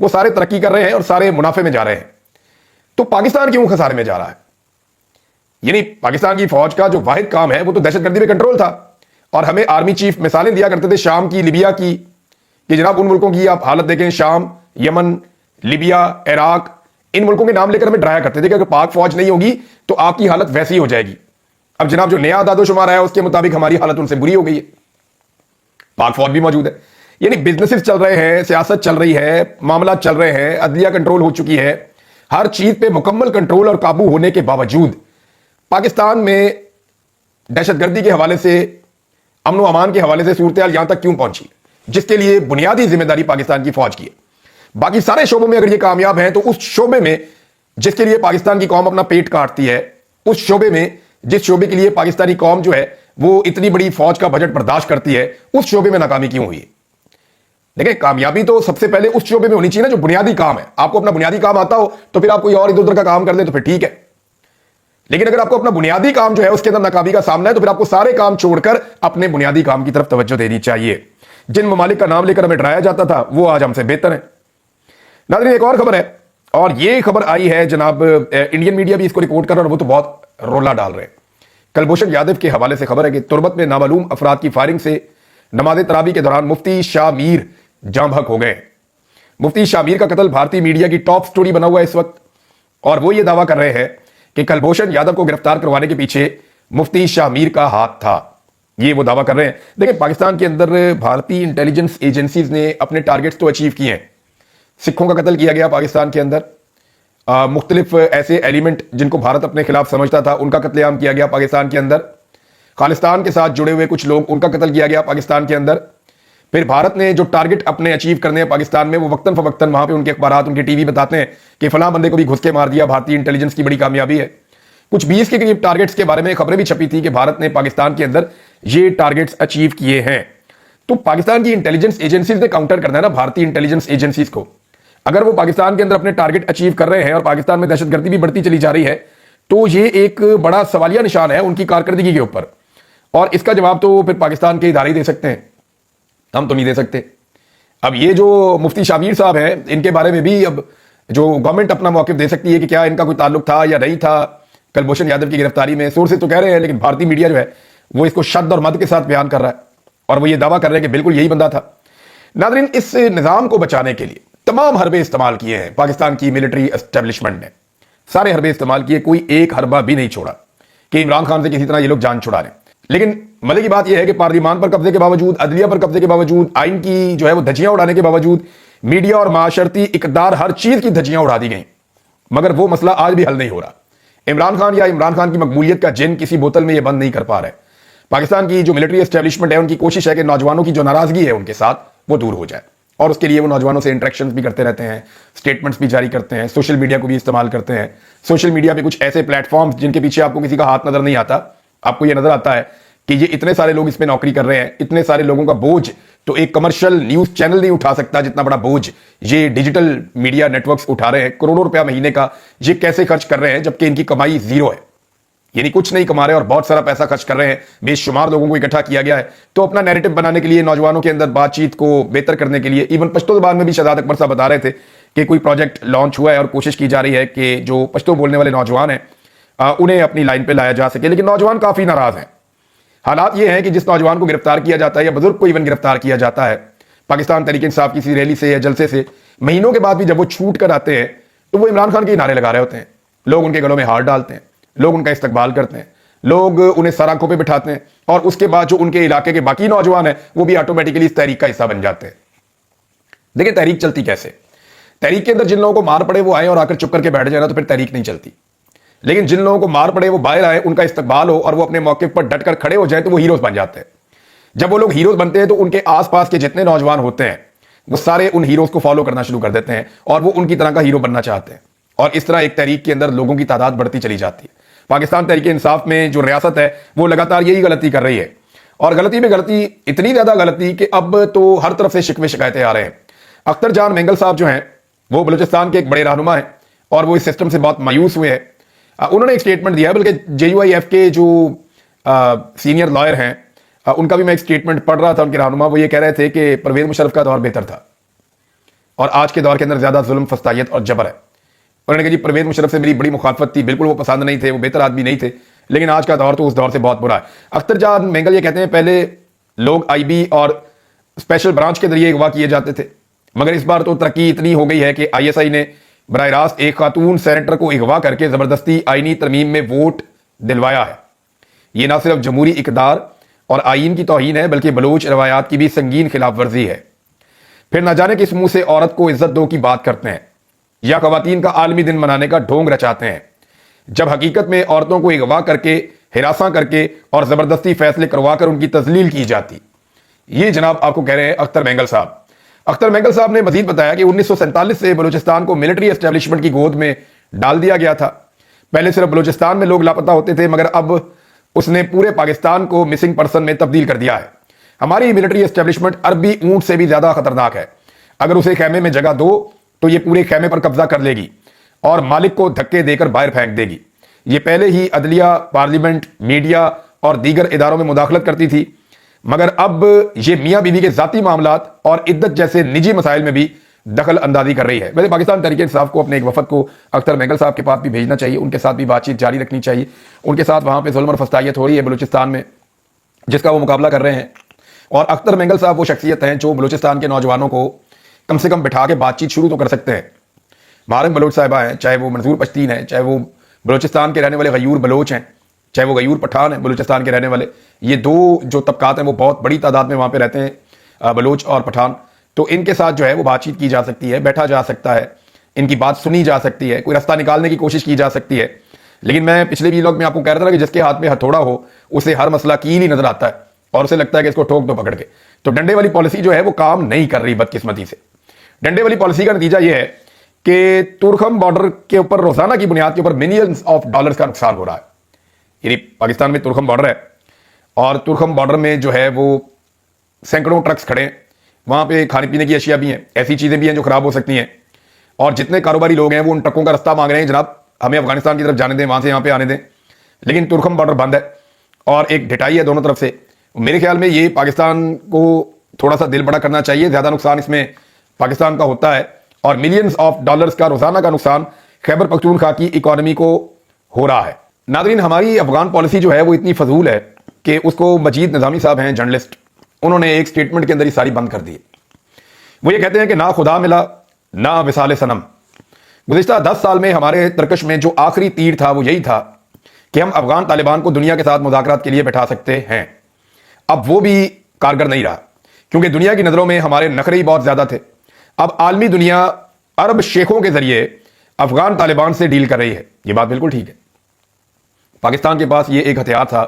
وہ سارے ترقی کر رہے ہیں اور سارے منافع میں جا رہے ہیں. تو پاکستان کیوں خسارے میں جا رہا ہے؟ یعنی پاکستان کی فوج کا جو واحد کام ہے وہ تو دہشت گردی پہ کنٹرول تھا. اور ہمیں آرمی چیف مثالیں دیا کرتے تھے شام کی، لیبیا کی، کہ جناب ان ملکوں کی آپ حالت دیکھیں، شام، یمن، لیبیا، عراق، ان ملکوں کے نام لے کر ہمیں ڈرایا کرتے تھے کہ اگر پاک فوج نہیں ہوگی تو آپ کی حالت ویسی ہو جائے گی. اب جناب جو نیا اعداد و شمار ہے اس کے مطابق ہماری حالت ان سے بری ہو گئی ہے. پاک فوج بھی موجود ہے. یعنی بزنسز چل رہے ہیں، سیاست چل رہی ہے، معاملات چل رہے ہیں، عدلیہ کنٹرول ہو چکی ہے. ہر چیز پہ مکمل کنٹرول اور قابو ہونے کے باوجود پاکستان میں دہشت گردی کے حوالے سے، امن و امان کے حوالے سے صورتحال یہاں تک کیوں پہنچی، جس کے لیے بنیادی ذمہ داری پاکستان کی فوج کی ہے. باقی سارے شعبوں میں اگر یہ کامیاب ہیں تو اس شعبے میں جس کے لیے پاکستان کی قوم اپنا پیٹ کاٹتی ہے، اس شعبے میں جس شعبے کے لیے پاکستانی قوم جو ہے وہ اتنی بڑی فوج کا بجٹ برداشت کرتی ہے، اس شعبے میں ناکامی کیوں ہوئی ہے؟ دیکھیں، کامیابی تو سب سے پہلے اس شعبے میں ہونی چاہیے نا جو بنیادی کام ہے. آپ کو اپنا بنیادی کام آتا ہو تو پھر آپ کوئی اور ادھر ادھر کا کام کر دیں تو پھر ٹھیک ہے. لیکن اگر آپ کو اپنا بنیادی کام جو ہے اس کے اندر ناکامی کا سامنا ہے تو پھر آپ کو سارے کام چھوڑ کر اپنے بنیادی کام کی طرف توجہ دینی چاہیے. جن ممالک کا نام لے کر ہمیں ڈرایا جاتا تھا وہ آج ہم سے بہتر ہیں. ناظرین، ایک اور خبر ہے، اور یہ خبر آئی ہے جناب، انڈین میڈیا بھی اس کو رپورٹ کر رہا ہے اور وہ تو بہت رولا ڈال رہے ہیں. کلبھوشن یادو کے حوالے سے خبر ہے کہ تربت میں نامعلوم افراد کی فائرنگ سے نماز تراویح کے دوران مفتی شاہ میر جاں بحق ہو گئے. مفتی شاہ میر کا قتل بھارتی میڈیا کی ٹاپ سٹوری بنا ہوا ہے اس وقت، اور وہ یہ دعویٰ کر رہے ہیں کہ کلبھوشن یادو کو گرفتار کروانے کے پیچھے مفتی شاہ میر کا ہاتھ تھا. یہ وہ دعویٰ کر رہے ہیں. دیکھیں، پاکستان کے اندر بھارتی انٹیلیجنس ایجنسیز نے اپنے ٹارگٹس تو اچیو کیے ہیں. سکھوں کا قتل کیا گیا پاکستان کے اندر، مختلف ایسے ایلیمنٹ جن کو بھارت اپنے خلاف سمجھتا تھا ان کا قتل عام کیا گیا پاکستان کے اندر. خالصتان کے ساتھ جڑے ہوئے کچھ لوگ، ان کا قتل کیا گیا پاکستان کے اندر. پھر بھارت نے جو ٹارگٹ اپنے اچیو کرنے ہیں پاکستان میں، وہ وقتاً فوقتاً وہاں پہ ان کے اخبارات، ان کے ٹی وی بتاتے ہیں کہ فلاں بندے کو بھی گھس کے مار دیا، بھارتی انٹیلیجنس کی بڑی کامیابی ہے. کچھ 20 کے قریب ٹارگٹس کے بارے میں خبریں بھی چھپی تھی کہ بھارت نے پاکستان کے اندر یہ ٹارگٹس اچیو کیے ہیں. تو پاکستان کی انٹیلیجنس ایجنسیز نے کاؤنٹر کرنا ہے نا بھارتی انٹیلیجنس ایجنسیز کو. اگر وہ پاکستان کے اندر اپنے ٹارگٹ اچیو کر رہے ہیں اور پاکستان میں دہشت گردی بھی بڑھتی چلی جا رہی ہے تو یہ ایک بڑا سوالیہ نشان ہے ان کی کارکردگی کے اوپر. اور اس کا جواب تو پھر پاکستان کے ادارے دے سکتے ہیں، ہم تو نہیں دے سکتے. اب یہ جو مفتی شاہ میر صاحب ہیں، ان کے بارے میں بھی اب جو گورنمنٹ اپنا موقف دے سکتی ہے کہ کیا ان کا کوئی تعلق تھا یا نہیں تھا کلبھوشن یادو کی گرفتاری میں. سورسز تو کہہ رہے ہیں، لیکن بھارتی میڈیا جو ہے وہ اس کو شد اور مد کے ساتھ بیان کر رہا ہے اور وہ یہ دعویٰ کر رہے ہیں کہ بالکل یہی بندہ تھا. ناظرین، اس نظام کو بچانے کے لیے تمام حربے استعمال کیے ہیں پاکستان کی ملٹری اسٹیبلشمنٹ نے. سارے حربے استعمال کیے، کوئی ایک حربہ بھی نہیں چھوڑا کہ عمران خان سے کسی طرح یہ لوگ جان چھڑا لیں. لیکن مزے کی بات یہ ہے کہ پارلیمان پر قبضے کے باوجود، عدلیہ پر قبضے کے باوجود، آئین کی جو ہے وہ دھجیاں اڑانے کے باوجود، میڈیا اور معاشرتی اقدار، ہر چیز کی دھجیاں اڑا دی گئیں، مگر وہ مسئلہ آج بھی حل نہیں ہو رہا. عمران خان یا عمران خان کی مقبولیت کا جن کسی بوتل میں یہ بند نہیں کر پا رہے. پاکستان کی جو ملٹری اسٹیبلشمنٹ ہے ان کی کوشش ہے کہ نوجوانوں کی جو ناراضگی ہے ان کے ساتھ وہ دور ہو جائے، اور اس کے لیے وہ نوجوانوں سے انٹریکشنز بھی کرتے رہتے ہیں، سٹیٹمنٹس بھی جاری کرتے ہیں، سوشل میڈیا کو بھی استعمال کرتے ہیں. سوشل میڈیا پہ کچھ ایسے پلیٹ فارمز جن کے پیچھے آپ کو کسی کا ہاتھ نظر نہیں آتا، آپ کو یہ نظر آتا ہے کہ یہ اتنے سارے لوگ اس پہ نوکری کر رہے ہیں، اتنے سارے لوگوں کا بوجھ تو ایک کمرشل نیوز چینل نہیں اٹھا سکتا جتنا بڑا بوجھ یہ ڈیجیٹل میڈیا نیٹ ورکس اٹھا رہے ہیں. کروڑوں روپیہ مہینے کا یہ کیسے خرچ کر رہے ہیں جبکہ ان کی کمائی زیرو ہے، یعنی کچھ نہیں کما رہے اور بہت سارا پیسہ خرچ کر رہے ہیں. بے شمار لوگوں کو اکٹھا کیا گیا ہے تو اپنا نیریٹو بنانے کے لیے، نوجوانوں کے اندر بات چیت کو بہتر کرنے کے لیے. ایون پشتو زبان میں بھی شہزاد اکبر صاحب بتا رہے تھے کہ کوئی پروجیکٹ لانچ ہوا ہے اور کوشش کی جا رہی ہے کہ جو پشتو بولنے والے نوجوان ہیں انہیں اپنی لائن پہ لایا جا سکے. لیکن نوجوان کافی ناراض ہیں. حالات یہ ہیں کہ جس نوجوان کو گرفتار کیا جاتا ہے یا بزرگ کو ایون گرفتار کیا جاتا ہے پاکستان تحریک انصاف کی کسی ریلی سے یا جلسے سے، مہینوں کے بعد بھی جب وہ چھوٹ کر آتے ہیں تو وہ عمران خان کے نعرے لگا رہے ہوتے ہیں. لوگ ان کے گلوں میں ہار ڈالتے ہیں، لوگ ان کا استقبال کرتے ہیں، لوگ انہیں سر آنکھوں پہ بٹھاتے ہیں، اور اس کے بعد جو ان کے علاقے کے باقی نوجوان ہیں وہ بھی آٹومیٹکلی اس تحریک کا حصہ بن جاتے ہیں. دیکھیں، تحریک چلتی کیسے؟ تحریک کے اندر جن لوگوں کو مار پڑے وہ آئیں اور آ کر چپ کر کے بیٹھ جائیں نا تو پھر تحریک نہیں چلتی. لیکن جن لوگوں کو مار پڑے وہ باہر آئے، ان کا استقبال ہو اور وہ اپنے موقف پر ڈٹ کر کھڑے ہو جائیں تو وہ ہیروز بن جاتے ہیں. جب وہ لوگ ہیروز بنتے ہیں تو ان کے آس پاس کے جتنے نوجوان ہوتے ہیں وہ سارے ان ہیروز کو فالو کرنا شروع کر دیتے ہیں اور وہ ان کی طرح کا ہیرو بننا چاہتے ہیں، اور اس طرح ایک تحریک کے اندر لوگوں کی تعداد بڑھتی چلی جاتی ہے. پاکستان تحریک انصاف میں جو ریاست ہے وہ لگاتار یہی غلطی کر رہی ہے، اور غلطی میں غلطی، اتنی زیادہ غلطی کہ اب تو ہر طرف سے شکوے شکایتیں آ رہے ہیں. اختر جان مینگل صاحب جو ہیں وہ بلوچستان کے ایک بڑے رہنما ہیں اور وہ اس سسٹم سے بہت مایوس ہوئے ہیں. انہوں نے ایک سٹیٹمنٹ دیا ہے، بلکہ جے یو آئی ایف کے جو سینئر لائر ہیں ان کا بھی میں ایک سٹیٹمنٹ پڑھ رہا تھا. ان کے رہنما وہ یہ کہہ رہے تھے کہ پرویز مشرف کا دور بہتر تھا اور آج کے دور کے اندر زیادہ ظلم فسطائیت اور جبر ہے. انہوں نے کہا جی پرویز مشرف سے میری بڑی مخالفت تھی, بالکل وہ پسند نہیں تھے, وہ بہتر آدمی نہیں تھے, لیکن آج کا دور تو اس دور سے بہت برا ہے. اختر جان مینگل یہ کہتے ہیں پہلے لوگ آئی بی اور اسپیشل برانچ کے ذریعے اغوا کیے جاتے تھے, مگر اس بار تو ترقی اتنی ہو گئی ہے کہ آئی ایس آئی نے براہ راست ایک خاتون سینیٹر کو اغوا کر کے زبردستی آئینی ترمیم میں ووٹ دلوایا ہے. یہ نہ صرف جمہوری اقدار اور آئین کی توہین ہے بلکہ بلوچ روایات کی بھی سنگین خلاف ورزی ہے. پھر نہ جانے کس منہ سے عورت کو عزت دو کی بات کرتے ہیں یا خواتین کا عالمی دن منانے کا ڈھونگ رچاتے ہیں, جب حقیقت میں عورتوں کو اغوا کر کے, ہراساں کر کے اور زبردستی فیصلے کروا کر ان کی تذلیل کی جاتی. یہ جناب آپ کو کہہ رہے ہیں اختر مینگل صاحب. اختر مینگل صاحب نے مزید بتایا کہ 1947 سے بلوچستان کو ملٹری اسٹیبلشمنٹ کی گود میں ڈال دیا گیا تھا. پہلے صرف بلوچستان میں لوگ لاپتہ ہوتے تھے, مگر اب اس نے پورے پاکستان کو مسنگ پرسن میں تبدیل کر دیا ہے. ہماری ملٹری اسٹیبلشمنٹ عربی اونٹ سے بھی زیادہ خطرناک ہے. اگر اسے خیمے میں جگہ دو تو یہ پورے خیمے پر قبضہ کر لے گی اور مالک کو دھکے دے کر باہر پھینک دے گی. یہ پہلے ہی عدلیہ, پارلیمنٹ, میڈیا اور دیگر اداروں میں مداخلت کرتی تھی, مگر اب یہ میاں بیوی کے ذاتی معاملات اور عدت جیسے نجی مسائل میں بھی دخل اندازی کر رہی ہے. ویسے پاکستان تحریک انصاف کو اپنے ایک وفد کو اختر مینگل صاحب کے پاس بھی بھیجنا چاہیے, ان کے ساتھ بھی بات چیت جاری رکھنی چاہیے. ان کے ساتھ وہاں پہ ظلم اور فسطائیت ہو رہی ہے بلوچستان میں جس کا وہ مقابلہ کر رہے ہیں, اور اختر مینگل صاحب وہ شخصیت ہیں جو بلوچستان کے نوجوانوں کو کم سے کم بٹھا کے بات چیت شروع تو کر سکتے ہیں. مہارنگ بلوچ صاحبہ ہیں, چاہے وہ منظور پشتین ہیں, چاہے وہ بلوچستان کے رہنے والے غیور بلوچ ہیں, چاہے وہ غیور پٹھان ہیں بلوچستان کے رہنے والے. یہ دو جو طبقات ہیں وہ بہت بڑی تعداد میں وہاں پہ رہتے ہیں, بلوچ اور پٹھان. تو ان کے ساتھ جو ہے وہ بات چیت کی جا سکتی ہے, بیٹھا جا سکتا ہے, ان کی بات سنی جا سکتی ہے, کوئی رستہ نکالنے کی کوشش کی جا سکتی ہے. لیکن میں پچھلے ویلاگ میں آپ کو کہہ رہا تھا کہ جس کے ہاتھ میں ہتھوڑا ہو اسے ہر مسئلہ کیل ہی نظر آتا ہے اور اسے لگتا ہے کہ اس کو ٹھوک دو پکڑ کے. تو ڈنڈے والی پالیسی جو ہے وہ کام نہیں کر رہی بدقسمتی سے. ڈنڈے والی پالیسی کا نتیجہ یہ ہے کہ تورخم بارڈر کے اوپر روزانہ کی بنیاد کے اوپر ملینز آف ڈالرز کا نقصان ہو رہا ہے. یعنی پاکستان میں تورخم بارڈر ہے اور تورخم بارڈر میں جو ہے وہ سینکڑوں ٹرکس کھڑے ہیں, وہاں پہ کھانے پینے کی اشیاء بھی ہیں, ایسی چیزیں بھی ہیں جو خراب ہو سکتی ہیں, اور جتنے کاروباری لوگ ہیں وہ ان ٹرکوں کا رستہ مانگ رہے ہیں جناب ہمیں افغانستان کی طرف جانے دیں, وہاں سے یہاں پہ آنے دیں. لیکن تورخم بارڈر بند ہے اور ایک ڈھٹائی ہے دونوں طرف سے. میرے خیال میں یہ پاکستان کو تھوڑا سا دل بڑا کرنا چاہیے. زیادہ نقصان اس میں پاکستان کا ہوتا ہے اور ملینز آف ڈالرز کا روزانہ کا نقصان خیبر پختونخوا کی اکانومی کو ہو رہا ہے. ناظرین, ہماری افغان پالیسی جو ہے وہ اتنی فضول ہے کہ اس کو مجید نظامی صاحب ہیں جرنلسٹ, انہوں نے ایک سٹیٹمنٹ کے اندر ہی ساری بند کر دی. وہ یہ کہتے ہیں کہ نہ خدا ملا نہ وصال صنم. گزشتہ 10 سال میں ہمارے ترکش میں جو آخری تیر تھا وہ یہی تھا کہ ہم افغان طالبان کو دنیا کے ساتھ مذاکرات کے لیے بٹھا سکتے ہیں. اب وہ بھی کارگر نہیں رہا کیونکہ دنیا کی نظروں میں ہمارے نخرے ہی بہت زیادہ تھے. اب عالمی دنیا عرب شیخوں کے ذریعے افغان طالبان سے ڈیل کر رہی ہے. یہ بات بالکل ٹھیک ہے. پاکستان کے پاس یہ ایک ہتھیار تھا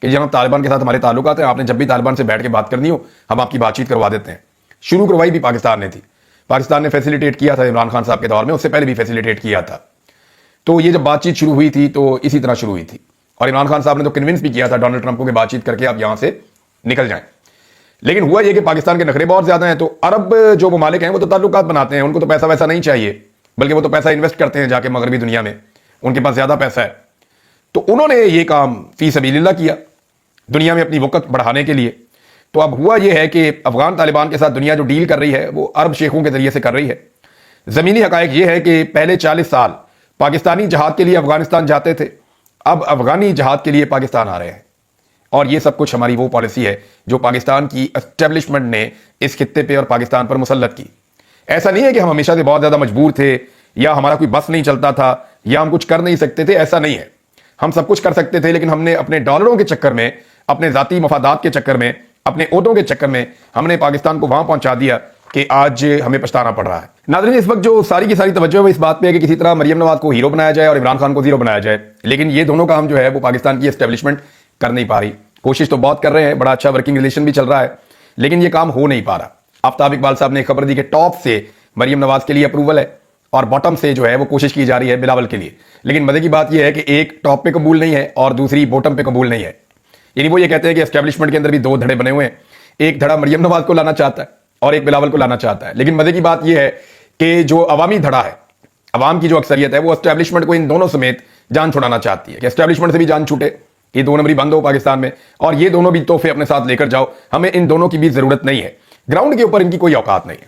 کہ جناب طالبان کے ساتھ ہمارے تعلقات ہیں, آپ نے جب بھی طالبان سے بیٹھ کے بات کرنی ہو ہم آپ کی بات چیت کروا دیتے ہیں. شروع کروائی بھی پاکستان نے تھی. پاکستان نے فیسیلیٹیٹ کیا تھا عمران خان صاحب کے دور میں, اس سے پہلے بھی فیسیلیٹیٹ کیا تھا. تو یہ جب بات چیت شروع ہوئی تھی تو اسی طرح شروع ہوئی تھی, اور عمران خان صاحب نے تو کنونس بھی کیا تھا ڈونلڈ ٹرمپ کو کہ بات چیت کر کے آپ یہاں سے نکل جائیں. لیکن ہوا یہ کہ پاکستان کے نخرے بہت زیادہ ہیں, تو عرب جو ممالک ہیں وہ تو تعلقات بناتے ہیں, ان کو تو پیسہ ویسا نہیں چاہیے, بلکہ وہ تو پیسہ انویسٹ کرتے ہیں جا کے مغربی دنیا میں, ان کے پاس زیادہ پیسہ ہے. تو انہوں نے یہ کام فی سبیل اللہ کیا دنیا میں اپنی وقت بڑھانے کے لیے. تو اب ہوا یہ ہے کہ افغان طالبان کے ساتھ دنیا جو ڈیل کر رہی ہے وہ عرب شیخوں کے ذریعے سے کر رہی ہے. زمینی حقائق یہ ہے کہ پہلے 40 سال پاکستانی جہاد کے لیے افغانستان جاتے تھے, اب افغانی جہاد کے لیے پاکستان آ رہے ہیں. اور یہ سب کچھ ہماری وہ پالیسی ہے جو پاکستان کی اسٹیبلشمنٹ نے اس خطے پہ اور پاکستان پر مسلط کی. ایسا نہیں ہے کہ ہم ہمیشہ سے بہت زیادہ مجبور تھے یا ہمارا کوئی بس نہیں چلتا تھا یا ہم کچھ کر نہیں سکتے تھے, ایسا نہیں ہے. ہم سب کچھ کر سکتے تھے, لیکن ہم نے اپنے ڈالروں کے چکر میں, اپنے ذاتی مفادات کے چکر میں, اپنے عہدوں کے چکر میں ہم نے پاکستان کو وہاں پہنچا دیا کہ آج ہمیں پچھتانا پڑ رہا ہے. ناظرین, اس وقت جو ساری کی ساری توجہ ہے اس بات پہ ہے کہ کسی طرح مریم نواز کو ہیرو بنایا جائے اور عمران خان کو زیرو بنایا جائے, لیکن یہ دونوں کام جو ہے وہ پاکستان کی اسٹیبلشمنٹ کر نہیں پا رہی. کوشش تو بہت کر رہے ہیں, بڑا اچھا ورکنگ ریلیشن بھی چل رہا ہے, لیکن یہ کام ہو نہیں پا رہا. آفتاب اقبال صاحب نے خبر دی کہ ٹاپ سے مریم نواز کے لیے اپروول ہے اور باٹم سے جو ہے وہ کوشش کی جا رہی ہے بلاول کے لیے. لیکن مزے کی بات یہ ہے کہ ایک ٹاپ پہ قبول نہیں ہے اور دوسری باٹم پہ قبول نہیں ہے. یعنی وہ یہ کہتے ہیں کہ اسٹیبلشمنٹ کے اندر بھی 2 دھڑے بنے ہوئے ہیں, ایک دھڑا مریم نواز کو لانا چاہتا ہے اور ایک بلاول کو لانا چاہتا ہے. لیکن مزے کی بات یہ ہے کہ جو عوامی دھڑا ہے, عوام کی جو اکثریت ہے, وہ اسٹیبلشمنٹ کو ان دونوں سمیت جان چھڑانا چاہتی ہے کہ اسٹیبلشمنٹ سے بھی جان چھوٹے, یہ 2 نمبری بند ہو پاکستان میں, اور یہ دونوں بھی تحفے اپنے ساتھ لے کر جاؤ, ہمیں ان دونوں کی بھی ضرورت نہیں ہے. گراؤنڈ کے اوپر ان کی کوئی اوقات نہیں ہے.